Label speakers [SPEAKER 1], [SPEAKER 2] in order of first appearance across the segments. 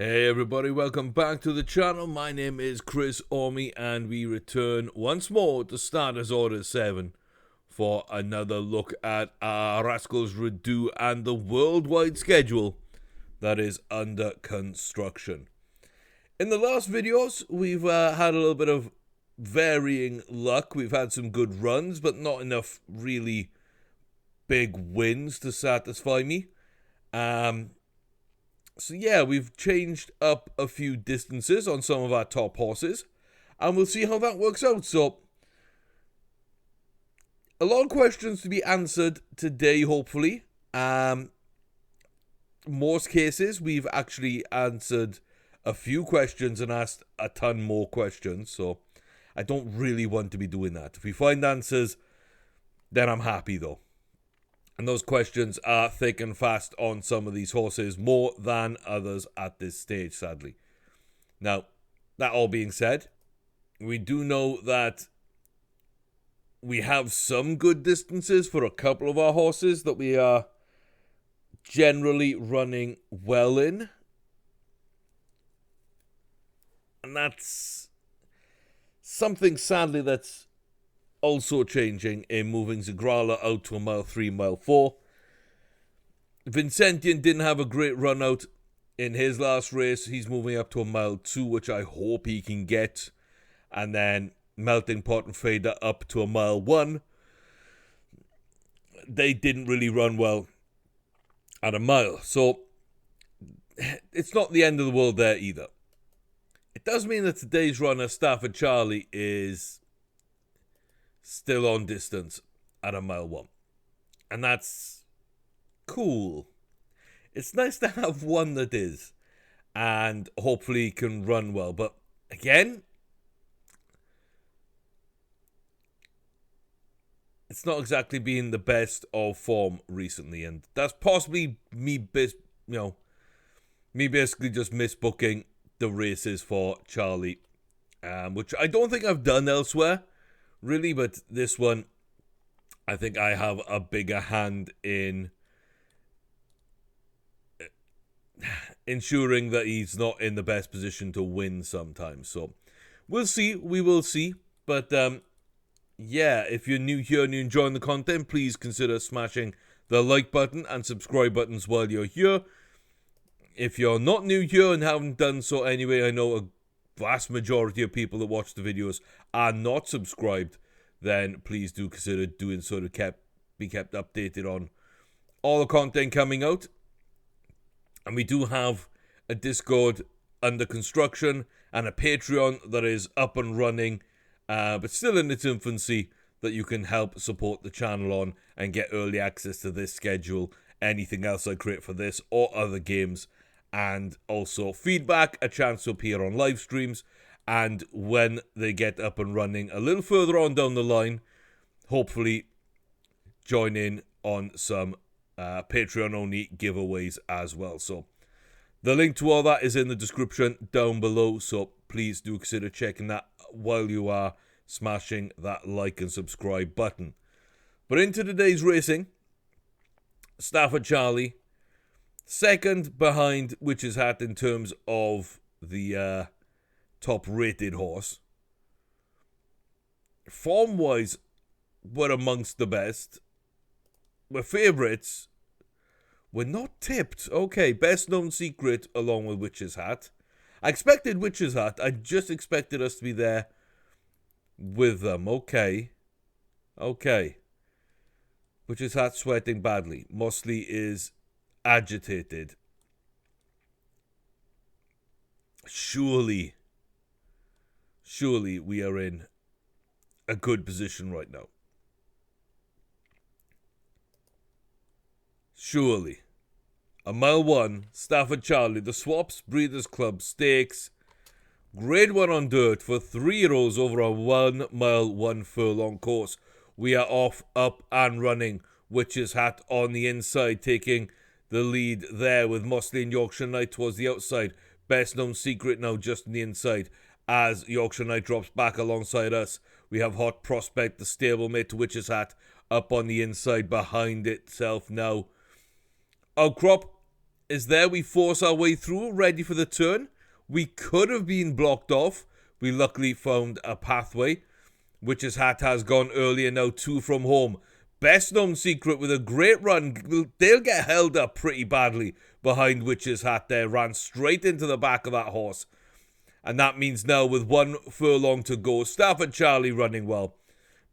[SPEAKER 1] Hey everybody, welcome back to the channel. My name is Chris Orme and we return once more to Starters Order 7 for another look at our Rascals Redux and the worldwide schedule that is under construction. In the last videos, we've had a little bit of varying luck. We've had some good runs, but not enough really big wins to satisfy me. So yeah, we've changed up a few distances on some of our top horses, and we'll see how that works out. So, a lot of questions to be answered today, hopefully. Most cases, we've actually answered a few questions and asked a ton more questions, so I don't really want to be doing that. If we find answers, then I'm happy though. And those questions are thick and fast on some of these horses, more than others at this stage, sadly. Now, that all being said, we do know that we have some good distances for a couple of our horses that we are generally running well in. And that's something, sadly, that's also changing in moving Zagrala out to a mile 3, mile 4. Vincentian didn't have a great run out in his last race. He's moving up to a mile 2, which I hope he can get. And then Melting Pot and Fader up to a mile 1. They didn't really run well at a mile. So it's not the end of the world there either. It does mean that today's runner, Stafford Charlie, is still on distance at a mile 1. And that's cool. It's nice to have one that is. And hopefully can run well. But again, it's not exactly been the best of form recently. And that's possibly me basically just misbooking the races for Charlie. Which I don't think I've done elsewhere, really, but this one, I think I have a bigger hand in ensuring that he's not in the best position to win sometimes. So, we'll see. We will see. But, yeah, if you're new here and you're enjoying the content, please consider smashing the like button and subscribe buttons while you're here. If you're not new here and haven't done so anyway, I know a vast majority of people that watch the videos are not subscribed, then please do consider doing so to be kept updated on all the content coming out. And we do have a Discord under construction and a Patreon that is up and running, but still in its infancy, that you can help support the channel on and get early access to this schedule, anything else I create for this or other games, and also feedback, a chance to appear on live streams, and when they get up and running a little further on down the line, hopefully join in on some Patreon-only giveaways as well. So the link to all that is in the description down below, so please do consider checking that while you are smashing that like and subscribe button. But into today's racing, Stafford Charlie, second behind Witch's Hat in terms of the top rated horse. Form-wise, we're amongst the best. We're favourites. We're not tipped. Okay, best known secret along with Witch's Hat. I expected Witch's Hat. I just expected us to be there with them. Okay. Witch's Hat sweating badly. Mosley is agitated. Surely we are in a good position right now. Surely. A mile 1, Stafford Charlie, the Swaps Breeders' Club Stakes. Grade 1 on dirt for 3-year-olds over a 1 mile 1 furlong course. We are off, up and running. Witch's Hat on the inside, taking the lead there with Mosley and Yorkshire Knight towards the outside. Best known secret now just on the inside. As Yorkshire Knight drops back alongside us, we have Hot Prospect, the stablemate to Witch's Hat, up on the inside behind itself now. Outcrop is there. We force our way through, ready for the turn. We could have been blocked off. We luckily found a pathway. Witch's Hat has gone earlier, now 2 from home. Best known secret with a great run. They'll get held up pretty badly behind Witch's Hat there. Ran straight into the back of that horse. And that means now with 1 furlong to go, Stafford Charlie running well.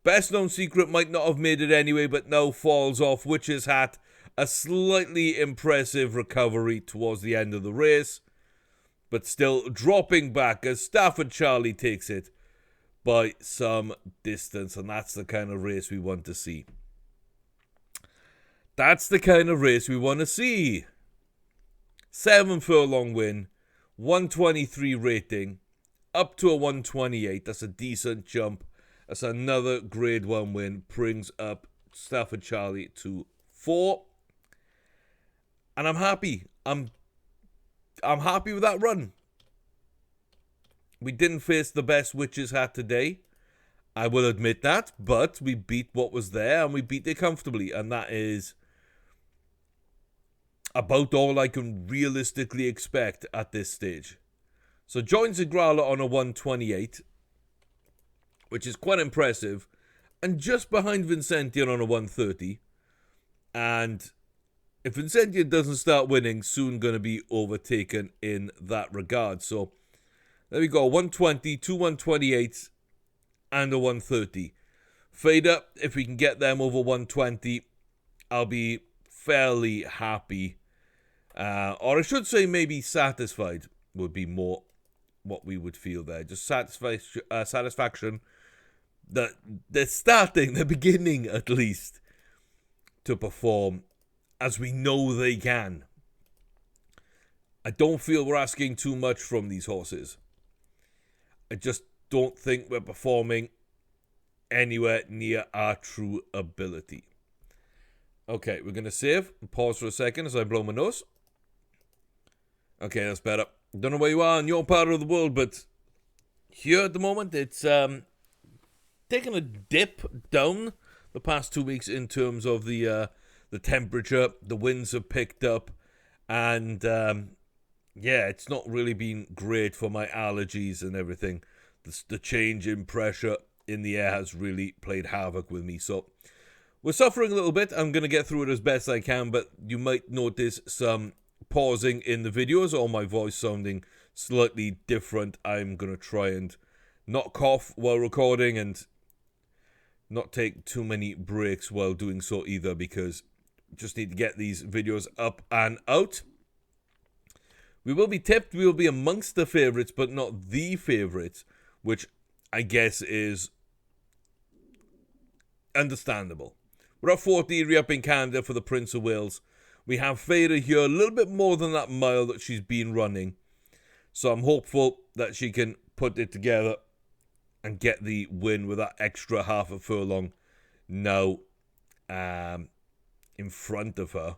[SPEAKER 1] Best known secret might not have made it anyway, but now falls off Witch's Hat. A slightly impressive recovery towards the end of the race. But still dropping back as Stafford Charlie takes it by some distance. And that's the kind of race we want to see. That's the kind of race we want to see. 7 furlong win. 123 rating. Up to a 128. That's a decent jump. That's another grade 1 win. Brings up Stafford Charlie to 4. And I'm happy. I'm happy with that run. We didn't face the best Witch's Hat today. I will admit that. But we beat what was there and we beat it comfortably. And that is about all I can realistically expect at this stage. So join Zigrala on a 128, which is quite impressive, and just behind Vincentian on a 130. And if Vincentian doesn't start winning, soon going to be overtaken in that regard. So there we go, 120, 2 128s, and a 130. Fader, if we can get them over 120, I'll be fairly happy. Or I should say maybe satisfied would be more what we would feel there. Just satisfaction that they're starting, they're beginning at least to perform as we know they can. I don't feel we're asking too much from these horses. I just don't think we're performing anywhere near our true ability. Okay, we're going to save and pause for a second as I blow my nose. Okay, that's better. Don't know where you are in your part of the world, but here at the moment, it's taken a dip down the past 2 weeks in terms of the temperature. The winds have picked up, and yeah, it's not really been great for my allergies and everything. The change in pressure in the air has really played havoc with me, so we're suffering a little bit. I'm going to get through it as best I can, but you might notice some pausing in the videos or my voice sounding slightly different. I'm going to try and not cough while recording and not take too many breaks while doing so either, because just need to get these videos up and out. We will be tipped. We will be amongst the favourites, but not the favourites, which I guess is understandable. We're at 40 up in Canada for the Prince of Wales. We have Fader here, a little bit more than that mile that she's been running. So I'm hopeful that she can put it together and get the win with that extra half a furlong now in front of her.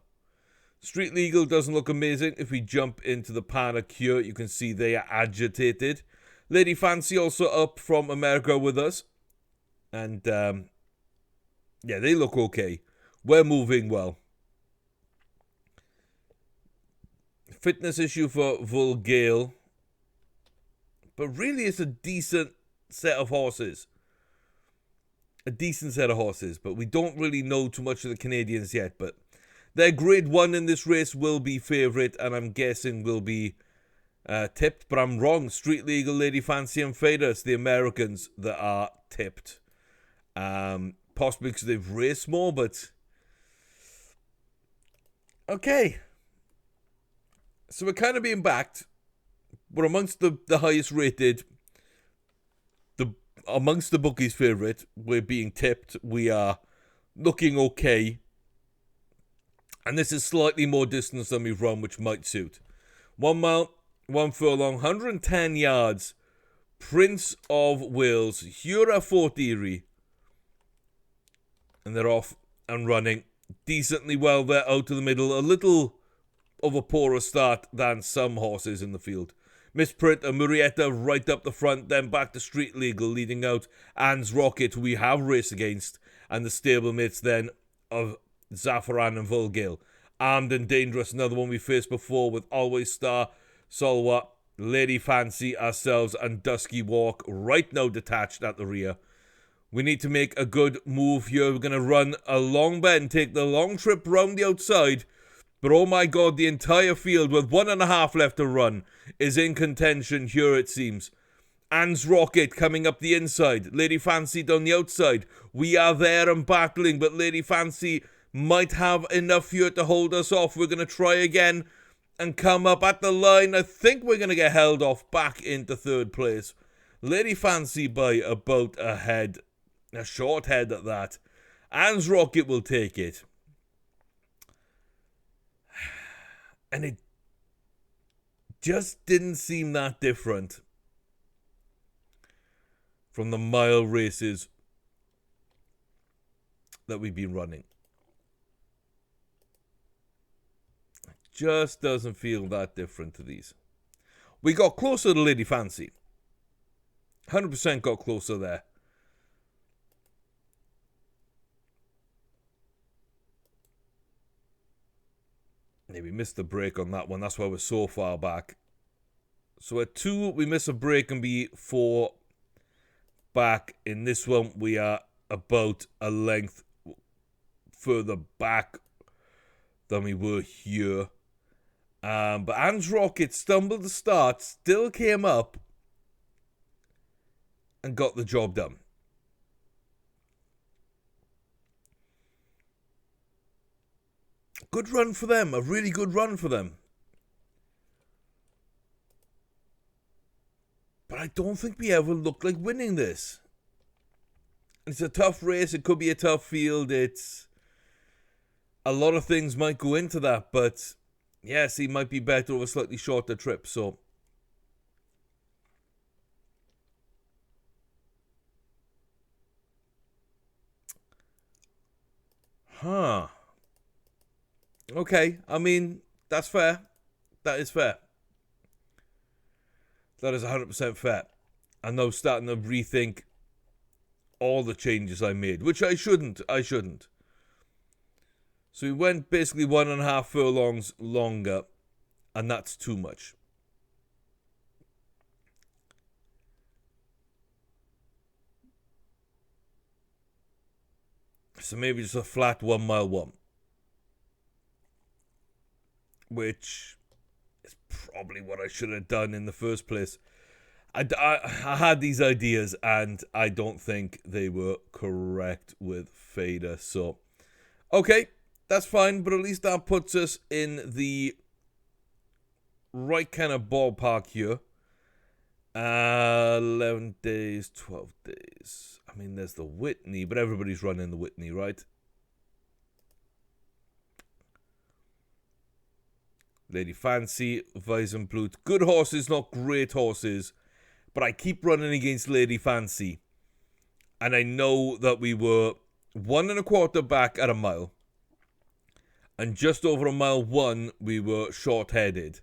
[SPEAKER 1] Street Legal doesn't look amazing. If we jump into the paddock here, you can see they are agitated. Lady Fancy also up from America with us. And yeah, they look okay. We're moving well. Fitness issue for Vulgale. But really, it's a decent set of horses. A decent set of horses. But we don't really know too much of the Canadians yet. But their grade 1 in this race will be favourite. And I'm guessing will be tipped. But I'm wrong. Street Legal, Lady Fancy and Fader. It's the Americans that are tipped. Possibly because they've raced more. But okay. So we're kind of being backed. We're amongst the highest rated. Amongst the bookies' favourite. We're being tipped. We are looking okay. And this is slightly more distance than we've run, which might suit. 1 mile, 1 furlong, 110 yards. Prince of Wales, Hura Fortiri. And they're off and running decently well there out of the middle. A little of a poorer start than some horses in the field. Misprint and Murrieta right up the front, then back to Street Legal, leading out Anne's Rocket, who we have raced against, and the stablemates then of Zafaran and Vulgale. Armed and Dangerous, another one we faced before with Always Star, Solwa, Lady Fancy, ourselves, and Dusky Walk right now detached at the rear. We need to make a good move here. We're going to run a long bend, take the long trip round the outside. But oh my god, the entire field with 1.5 left to run is in contention here, it seems. Anne's Rocket coming up the inside. Lady Fancy down the outside. We are there and battling, but Lady Fancy might have enough here to hold us off. We're going to try again and come up at the line. I think we're going to get held off back into third place. Lady Fancy by about a head. A short head at that. Anne's Rocket will take it. And it just didn't seem that different from the mile races that we've been running. It just doesn't feel that different to these. We got closer to Lady Fancy. 100% got closer there. We missed the break on that one. That's why we're so far back. So at 2, we miss a break and be 4 back. In this one, we are about a length further back than we were here. But Anne's Rocket stumbled to start, still came up, and got the job done. Good run for them. A really good run for them. But I don't think we ever looked like winning this. It's a tough race. It could be a tough field. It's a lot of things might go into that. But yes, he might be better over a slightly shorter trip. So okay, I mean, that's fair. That is fair. That is 100% fair. I'm now starting to rethink all the changes I made, which I shouldn't. So we went basically 1.5 furlongs longer, and that's too much. So maybe just a flat 1 mile 1. Which is probably what I should have done in the first place. I had these ideas and I don't think they were correct with Fader. So, okay, that's fine. But at least that puts us in the right kind of ballpark here. 11 days, 12 days. I mean, there's the Whitney, but everybody's running the Whitney, right? Lady Fancy, Weizenblut. Good horses, not great horses. But I keep running against Lady Fancy. And I know that we were 1.25 back at a mile. And just over a mile 1, we were short-headed.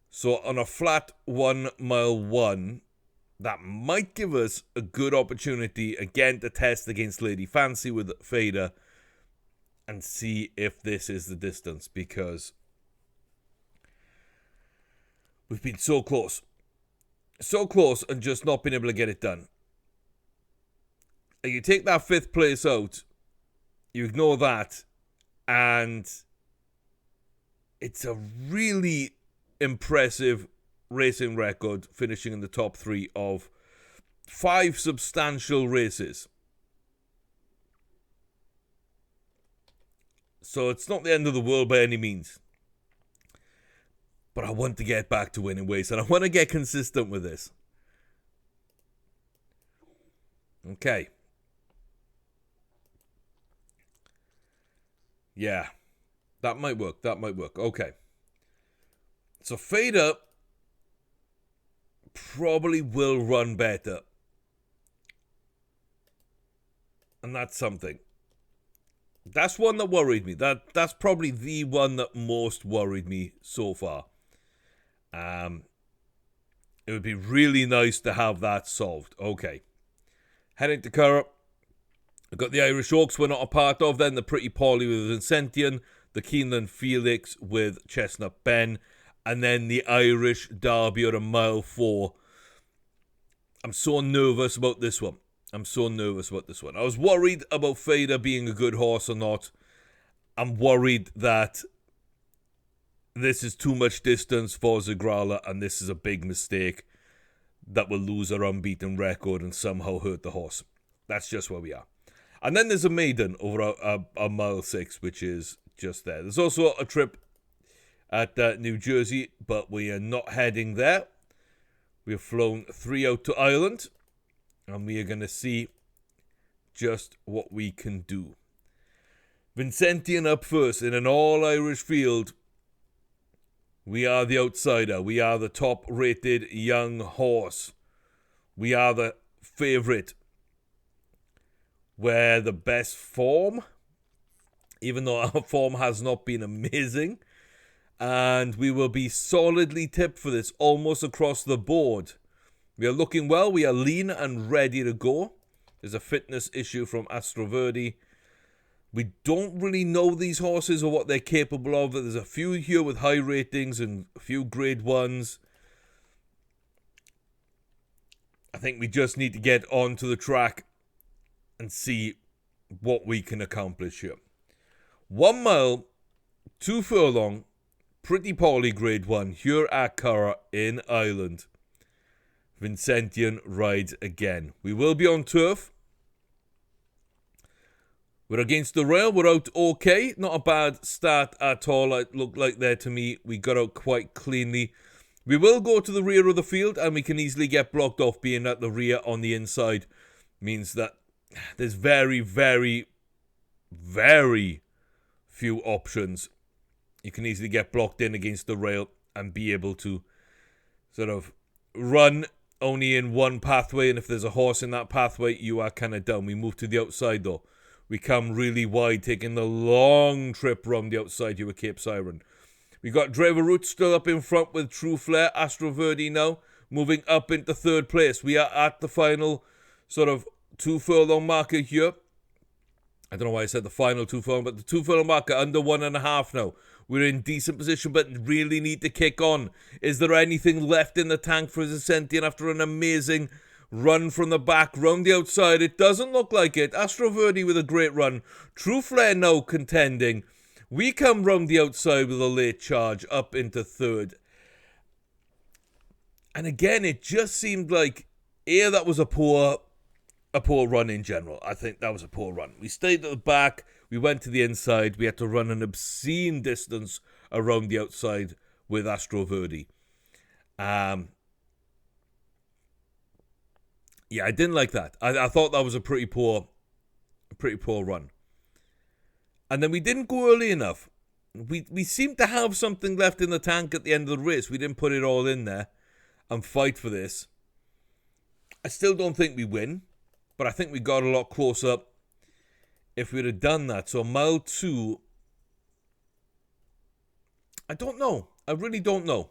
[SPEAKER 1] So on a flat 1 mile 1, that might give us a good opportunity again to test against Lady Fancy with Fader. And see if this is the distance, because we've been so close. So close and just not been able to get it done. And you take that 5th place out, you ignore that, and it's a really impressive racing record, finishing in the top 3 of 5 substantial races. So it's not the end of the world by any means. But I want to get back to winning ways, and I want to get consistent with this. Okay. Yeah. That might work. Okay. So Fader probably will run better. And that's something. That's one that worried me. That's probably the one that most worried me so far. It would be really nice to have that solved. Okay. Heading to Curragh. I've got the Irish Oaks we're not a part of. Then the Pretty Polly with Vincentian. the Keeneland Felix with Chestnut Ben, and then the Irish Derby at a mile 4. I'm so nervous about this one. I was worried about Fader being a good horse or not. I'm worried that this is too much distance for Zagrala, and this is a big mistake that will lose our unbeaten record and somehow hurt the horse. That's just where we are. And then there's a maiden over a mile 6, which is just there. There's also a trip at New Jersey, but we are not heading there. We have flown 3 out to Ireland, and we are going to see just what we can do. Vincentian up first in an all-Irish field. We are the outsider. We are the top-rated young horse. We are the favourite. We're the best form, even though our form has not been amazing. And we will be solidly tipped for this, almost across the board. We are looking well. We are lean and ready to go. There's a fitness issue from Astroverde. We don't really know these horses or what they're capable of. There's a few here with high ratings and a few grade 1s. I think we just need to get onto the track and see what we can accomplish here. 1 mile, 2 furlong, pretty poorly grade 1 here at Curragh in Ireland. Vincentian rides again. We will be on turf. We're against the rail. We're out okay. Not a bad start at all. It looked like there to me. We got out quite cleanly. We will go to the rear of the field, and we can easily get blocked off. Being at the rear on the inside means that there's very, very, very few options. You can easily get blocked in against the rail and be able to sort of run only in one pathway. And if there's a horse in that pathway, you are kind of down. We move to the outside though. We come really wide, taking the long trip around the outside here with Cape Siren. We got Driver Route still up in front with True Flair. Astroverde now moving up into 3rd place. We are at the final sort of 2 furlong marker here. I don't know why I said the final 2 furlong, but the 2 furlong marker under 1.5 now. We're in decent position, but really need to kick on. Is there anything left in the tank for Vincentian after an amazing run from the back, round the outside? It doesn't look like it. Astroverde with a great run. True Flair now contending. We come round the outside with a late charge up into 3rd. And again, it just seemed like, that was a poor run in general. I think that was a poor run. We stayed at the back. We went to the inside. We had to run an obscene distance around the outside with Astroverde. Yeah, I didn't like that. I thought that was a pretty poor run. And then we didn't go early enough. We seemed to have something left in the tank at the end of the race. We didn't put it all in there and fight for this. I still don't think we win, but I think we got a lot closer if we'd have done that. So mile 2, I don't know. I really don't know.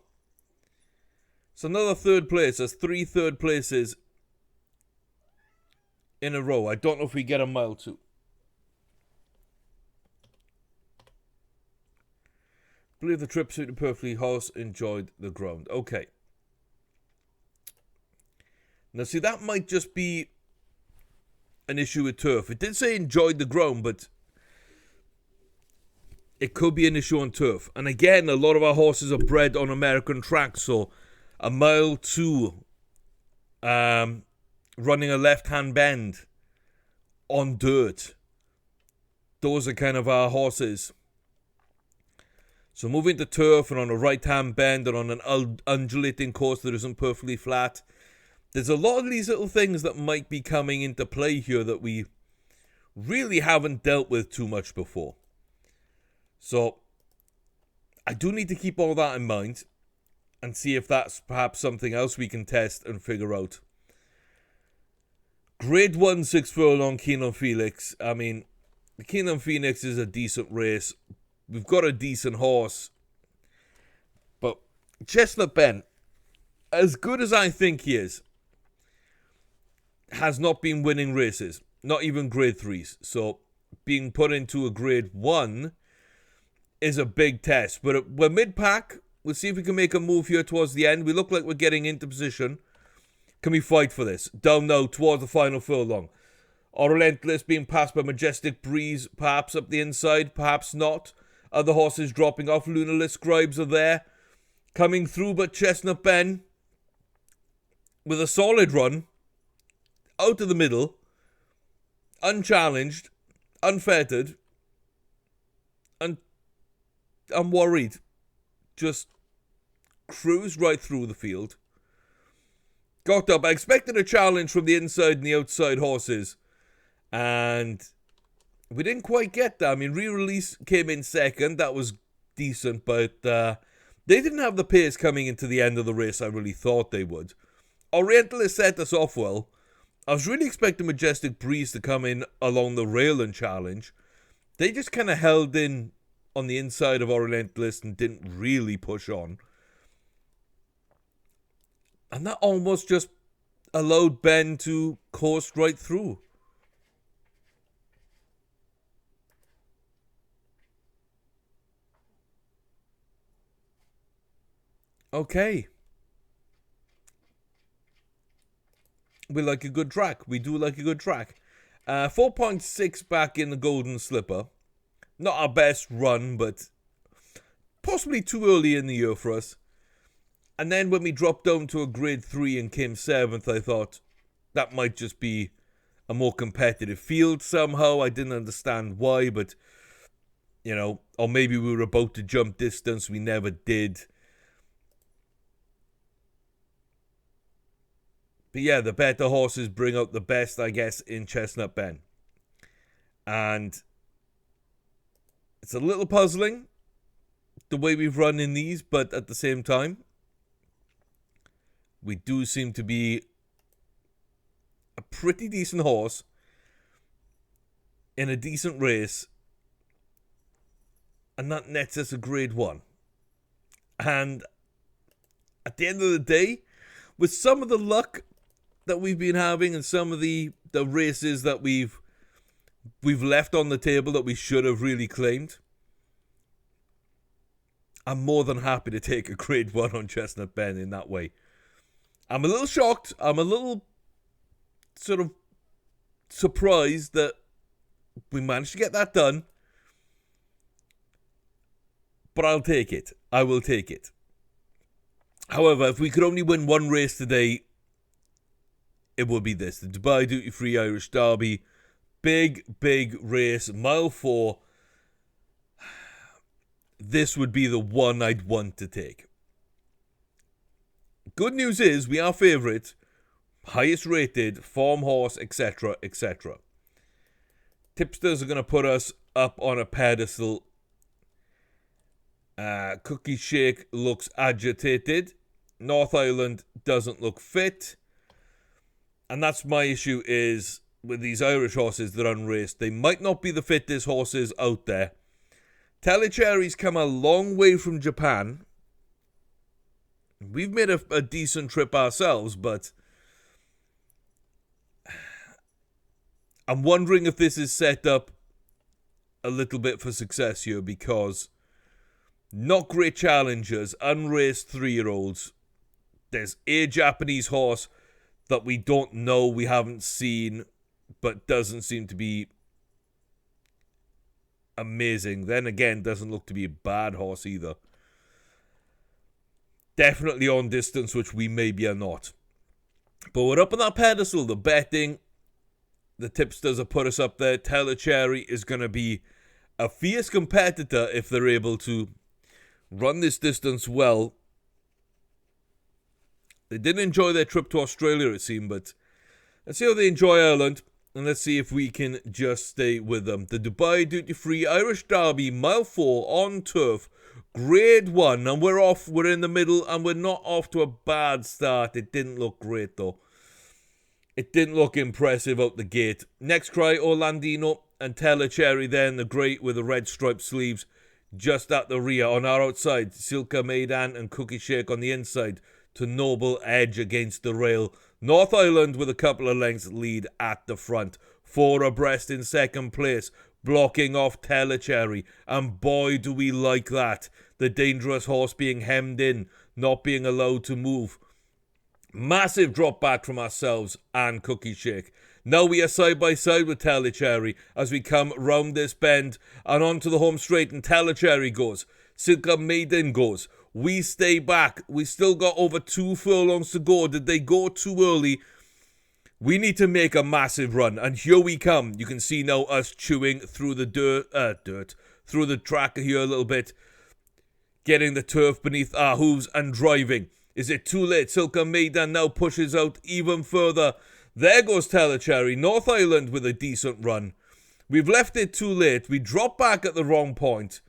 [SPEAKER 1] It's another 3rd place. There's 3 3rd places in a row. I don't know if we get a mile 2. I believe the trip suited perfectly. Horse enjoyed the ground. Okay. Now see, that might just be an issue with turf. It did say enjoyed the ground, but it could be an issue on turf. And again, a lot of our horses are bred on American tracks, so a mile 2 running a left-hand bend on dirt. Those are kind of our horses. So moving to turf and on a right-hand bend and on an undulating course that isn't perfectly flat. There's a lot of these little things that might be coming into play here that we really haven't dealt with too much before. So I do need to keep all that in mind and see if that's perhaps something else we can test and figure out. Grade 1 6 furlong Keeneland Felix. I mean, the Keeneland Phoenix is a decent race. We've got a decent horse. But Chestnut Ben, as good as I think he is, has not been winning races. Not even grade 3s. So being put into a grade 1 is a big test. But we're mid-pack. We'll see if we can make a move here towards the end. We look like we're getting into position. Can we fight for this? Down now towards the final furlong. Or Relentless being passed by Majestic Breeze, perhaps up the inside, perhaps not. Other horses dropping off. Lunarless Scribes are there. Coming through, but Chestnut Ben, with a solid run, out of the middle, unchallenged, unfettered, and unworried. Just cruised right through the field. Got up. I expected a challenge from the inside and the outside horses. And we didn't quite get that. I mean, Re-Release came in second. That was decent, but they didn't have the pace coming into the end of the race I really thought they would. Orientalist set us off well. I was really expecting Majestic Breeze to come in along the rail and challenge. They just kind of held in on the inside of Orientalist and didn't really push on. And that almost just allowed Ben to coast right through. Okay. We like a good track. We do like a good track. 4.6 back in the Golden Slipper. Not our best run, but possibly too early in the year for us. And then when we dropped down to a grade 3 and came 7th, I thought that might just be a more competitive field somehow. I didn't understand why, but, you know, or maybe we were about to jump distance. We never did. But yeah, the better horses bring out the best, I guess, in Chestnut Ben. And it's a little puzzling, the way we've run in these, but at the same time, we do seem to be a pretty decent horse in a decent race, and that nets us a grade 1. And at the end of the day, with some of the luck that we've been having and some of the races that we've left on the table that we should have really claimed, I'm more than happy to take a grade 1 on Chestnut Ben in that way. I'm a little shocked. I'm a little sort of surprised that we managed to get that done. But I'll take it. I will take it. However, if we could only win one race today, it would be this. The Dubai Duty Free Irish Derby. Big, big race. Mile 4. This would be the one I'd want to take. Good news is we are favourite, highest rated, form horse, etc., etc. Tipsters are going to put us up on a pedestal. Cookie Shake looks agitated. North Island doesn't look fit. And that's my issue is with these Irish horses that are unraced. They might not be the fittest horses out there. Telecherry's come a long way from Japan. We've made a decent trip ourselves, but I'm wondering if this is set up a little bit for success here because not great challengers, unraced 3-year-olds. There's a Japanese horse that we don't know, we haven't seen, but doesn't seem to be amazing. Then again, doesn't look to be a bad horse either. Definitely on distance, which we maybe are not. But we're up on that pedestal. The betting, the tipsters have put us up there. Telecherry is going to be a fierce competitor if they're able to run this distance well. They didn't enjoy their trip to Australia, it seemed, but let's see how they enjoy Ireland. And let's see if we can just stay with them. The Dubai Duty Free Irish Derby, mile 4 on turf. Grade 1, and we're off, we're in the middle, and we're not off to a bad start. It didn't look great, though. It didn't look impressive out the gate. Next cry, Orlandino and Telecherry then, the great with the red striped sleeves, just at the rear. On our outside, Silka Maidan and Cookie Shake on the inside, to Noble Edge against the rail. North Island with a couple of lengths lead at the front. 4 abreast in second place. blocking off Telecherry, and boy do we like that. The dangerous horse being hemmed in, not being allowed to move. Massive drop back from ourselves and Cookie Shake. Now we are side by side with Telecherry as we come round this bend and onto the home straight, and Telecherry goes. Silka Maiden goes. We stay back. We still got over 2 furlongs to go. Did they go too early? We need to make a massive run, and here we come. You can see now us chewing through the dirt, through the track here a little bit, getting the turf beneath our hooves and driving. Is it too late? Silka Maiden now pushes out even further. There goes Telecherry. North Island with a decent run. We've left it too late. We dropped back at the wrong point.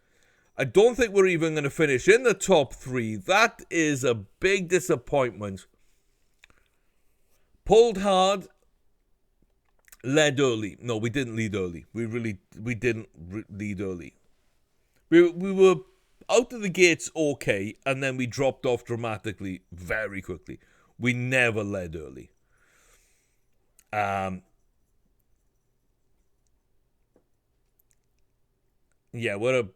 [SPEAKER 1] I don't think we're even going to finish in the top 3. That is a big disappointment. Pulled hard. Led early. No, we didn't lead early. We didn't lead early. We were out of the gates okay, and then we dropped off dramatically very quickly. We never led early. Yeah, we're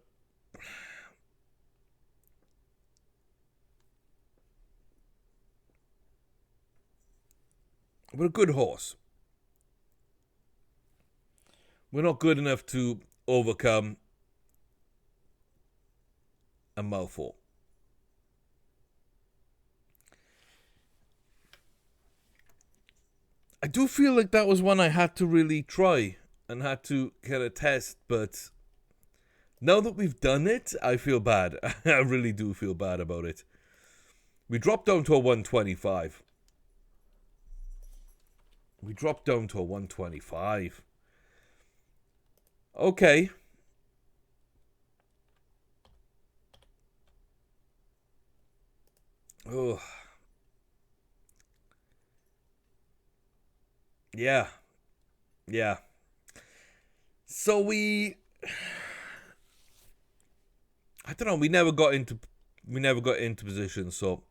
[SPEAKER 1] a good horse. We're not good enough to overcome a mile 4. I do feel like that was one I had to really try and had to kind of test, but now that we've done it, I feel bad. I really do feel bad about it. We dropped down to a 125. Okay. Oh. Yeah. So I don't know, we never got into position, so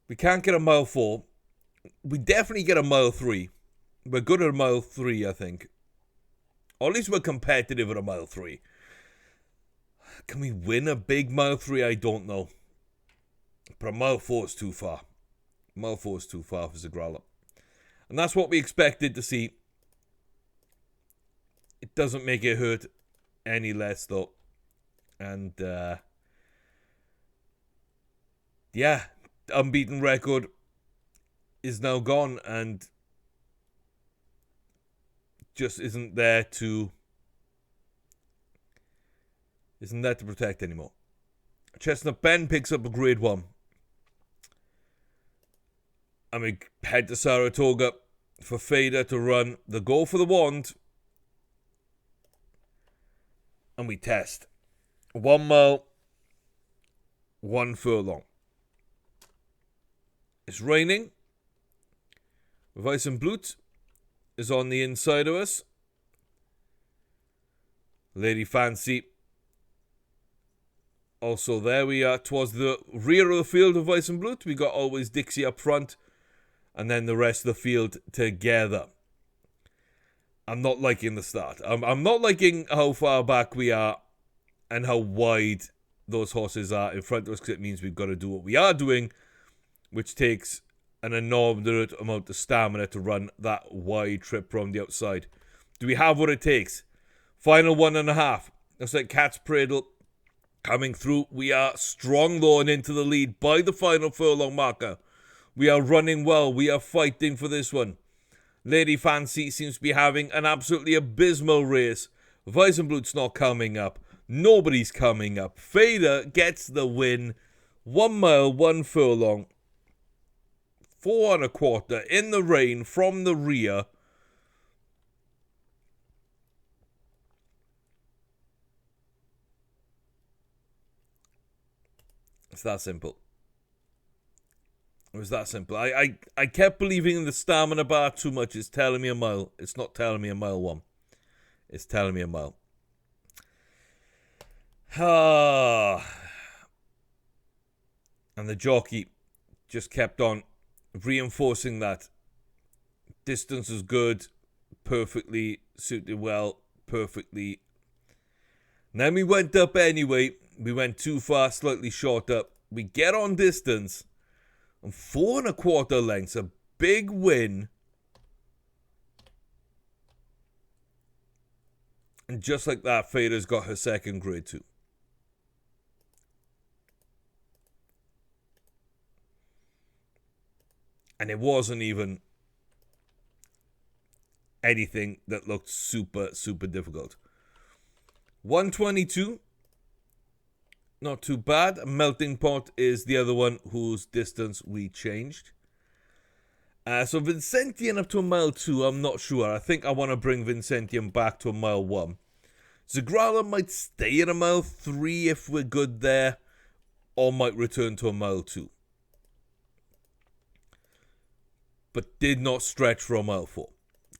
[SPEAKER 1] we can't get a mile 4. We definitely get a mile 3. We're good at a mile 3, I think. Or at least we're competitive at a mile 3. Can we win a big mile 3? I don't know. But a mile 4 is too far. Mile 4 is too far for Zagrala. And that's what we expected to see. It doesn't make it hurt any less, though. And, yeah, unbeaten record is now gone and just isn't there to protect anymore. Chestnut Ben picks up a grade 1. And we head to Saratoga for Fader to run the Go for the Wand. And we test. 1 mile, 1 furlong. It's raining. Weissenblut is on the inside of us. Lady Fancy also there. We are towards the rear of the field of Weissenblut. We got Always Dixie up front. And then the rest of the field together. I'm not liking the start. I'm not liking how far back we are and how wide those horses are in front of us, because it means we've got to do what we are doing, which takes an enormous amount of stamina to run that wide trip from the outside. Do we have what it takes? Final 1.5. Looks like Cat's Cradle coming through. We are strong though and into the lead by the final furlong marker. We are running well. We are fighting for this one. Lady Fancy seems to be having an absolutely abysmal race. Weissenblut's not coming up. Nobody's coming up. Fader gets the win. 1 mile, 1 furlong. 4 1/4 in the rain from the rear. It's that simple. It was that simple. I kept believing in the stamina bar too much. It's telling me a mile. It's not telling me a mile 1. It's telling me a mile. And the jockey just kept on reinforcing that. Distance is good. Perfectly suited well. perfectly. And then we went up anyway. We went too far, slightly short up. We get on distance. And 4 1/4 lengths, a big win. And just like that, Fader's got her second grade 2. And it wasn't even anything that looked super, super difficult. 122. Not too bad. Melting Pot is the other one whose distance we changed. So Vincentian up to a mile 2, I'm not sure. I think I want to bring Vincentian back to a mile 1. Zagrala might stay at a mile 3 if we're good there, or might return to a mile 2. But did not stretch for a mile 4.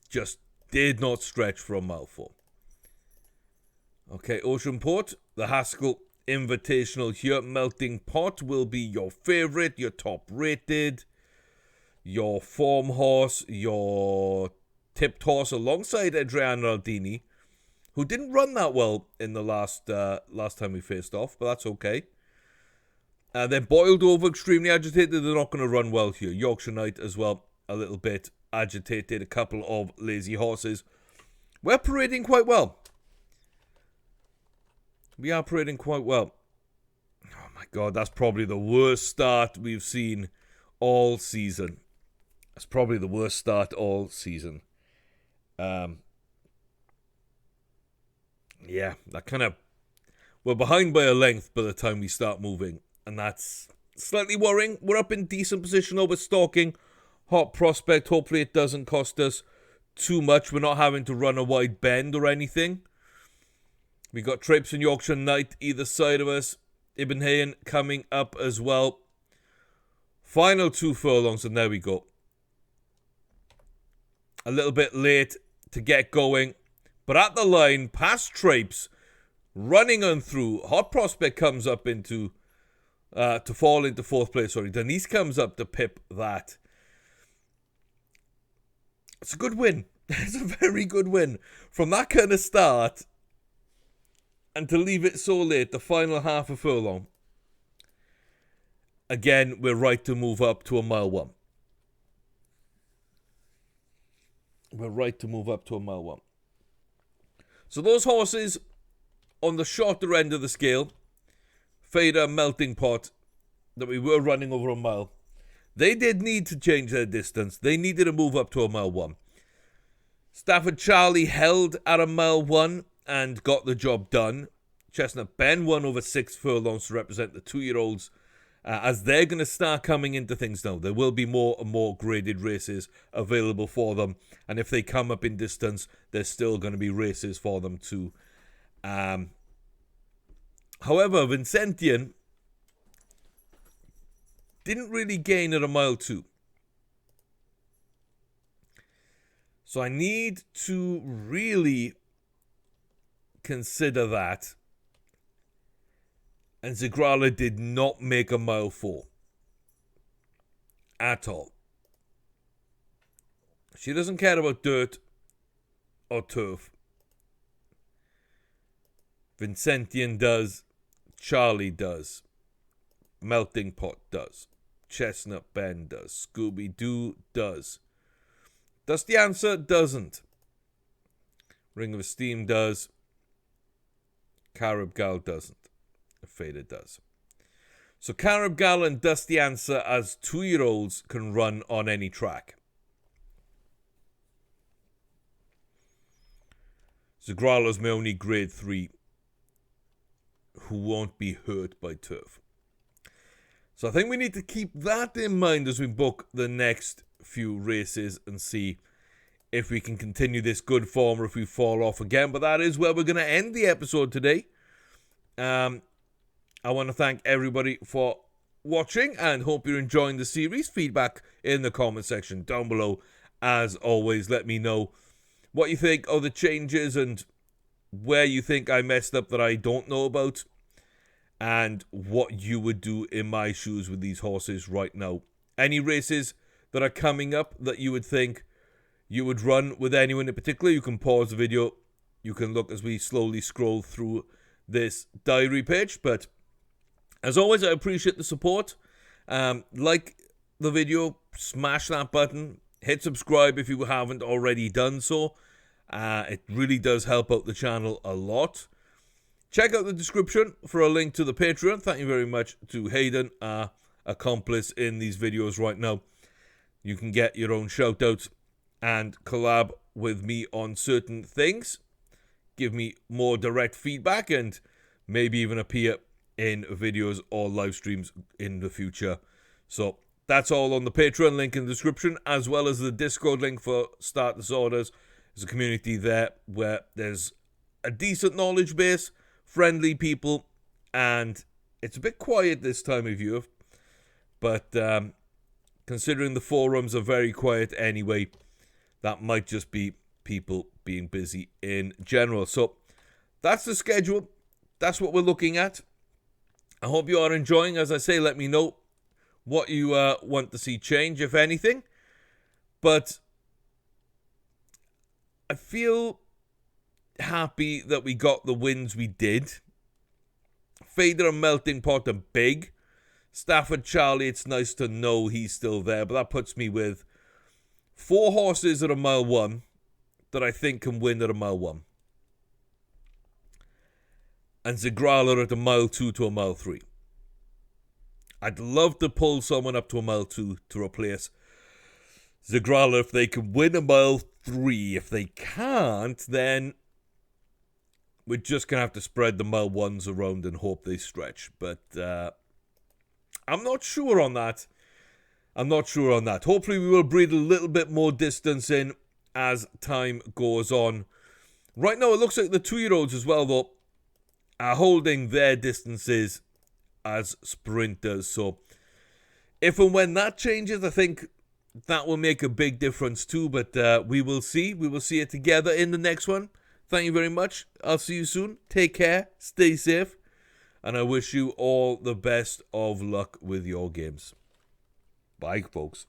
[SPEAKER 1] Just did not stretch for a mile 4. Okay, Ocean Port, the Haskell Invitational here. Melting Pot will be your favorite, your top rated, your form horse, your tipped horse alongside Adriano Aldini, who didn't run that well in the last time we faced off, but that's okay. They're boiled over, extremely agitated. They're not going to run well here. Yorkshire Knight as well, a little bit agitated. A couple of lazy horses. We're parading quite well. We are parading quite well. Oh my god, that's probably the worst start we've seen all season. That's probably the worst start all season. Yeah, that kind of... We're behind by a length by the time we start moving. And that's slightly worrying. We're up in decent position over stalking. Hot prospect. Hopefully it doesn't cost us too much. We're not having to run a wide bend or anything. We got Traipse and Yorkshire Knight either side of us. Ibn Hayyan coming up as well. Final 2 furlongs, and there we go. A little bit late to get going. But at the line, past Traipse, running on through. Hot Prospect comes up into... to fall into 4th place. Sorry, Denise comes up to pip that. It's a good win. It's a very good win. From that kind of start... And to leave it so late, the final half a furlong. Again, we're right to move up to a mile 1. We're right to move up to a mile 1. So those horses on the shorter end of the scale, Fader, Melting Pot, that we were running over a mile, they did need to change their distance. They needed to move up to a mile 1. Stafford Charlie held at a mile 1. And got the job done. Chestnut Ben won over 6 furlongs to represent the 2-year-olds. As they're going to start coming into things now. There will be more and more graded races available for them. And if they come up in distance, there's still going to be races for them too. However, Vincentian didn't really gain at a mile 2. So I need to really... consider that. And Zagrala did not make a mile 4. At all. She doesn't care about dirt or turf. Vincentian does. Charlie does. Melting Pot does. Chestnut Ben does. Scooby-Doo does. Dusty Answer doesn't. Ring of Esteem does. Carib Gal doesn't. Fader does. So Carib Gal and Dusty Answer as 2-year-olds can run on any track. Zagrala's my only grade 3 who won't be hurt by turf. So I think we need to keep that in mind as we book the next few races and see if we can continue this good form or if we fall off again. But that is where we're going to end the episode today. I want to thank everybody for watching and hope you're enjoying the series. Feedback in the comment section down below. As always, let me know what you think of the changes and where you think I messed up that I don't know about. And what you would do in my shoes with these horses right now. Any races that are coming up that you would think you would run with anyone in particular, you can pause the video you can look as we slowly scroll through this diary page. But as always, I appreciate the support. Like the video, smash that button, hit subscribe if you haven't already done so. It really does help out the channel a lot. Check out the description for a link to the Patreon. Thank you very much to Hayden, our accomplice in these videos right now. You can get your own shout-outs and collab with me on certain things. Give me more direct feedback and maybe even appear in videos or live streams in the future. So that's all on the Patreon, link in the description, as well as the Discord link for Start Disorders. There's a community there where there's a decent knowledge base, friendly people, and it's a bit quiet this time of year. But considering the forums are very quiet anyway, that might just be people being busy in general. So that's the schedule. That's what we're looking at. I hope you are enjoying. As I say, let me know what you want to see change, if anything. But I feel happy that we got the wins we did. Fader and Melting Pot are big. Stafford Charlie, it's nice to know he's still there, but that puts me with 4 horses at a mile 1 that I think can win at a mile 1. And Zigrala at a mile 2 to a mile 3. I'd love to pull someone up to a mile 2 to replace Zigrala if they can win a mile 3. If they can't, then we're just going to have to spread the mile 1s around and hope they stretch. But I'm not sure on that. Hopefully we will breathe a little bit more distance in as time goes on. Right now it looks like the 2-year-olds as well, though, are holding their distances as sprinters. So if and when that changes, I think that will make a big difference too. But we will see. We will see it together in the next one. Thank you very much. I'll see you soon. Take care. Stay safe. And I wish you all the best of luck with your games. Bye, folks.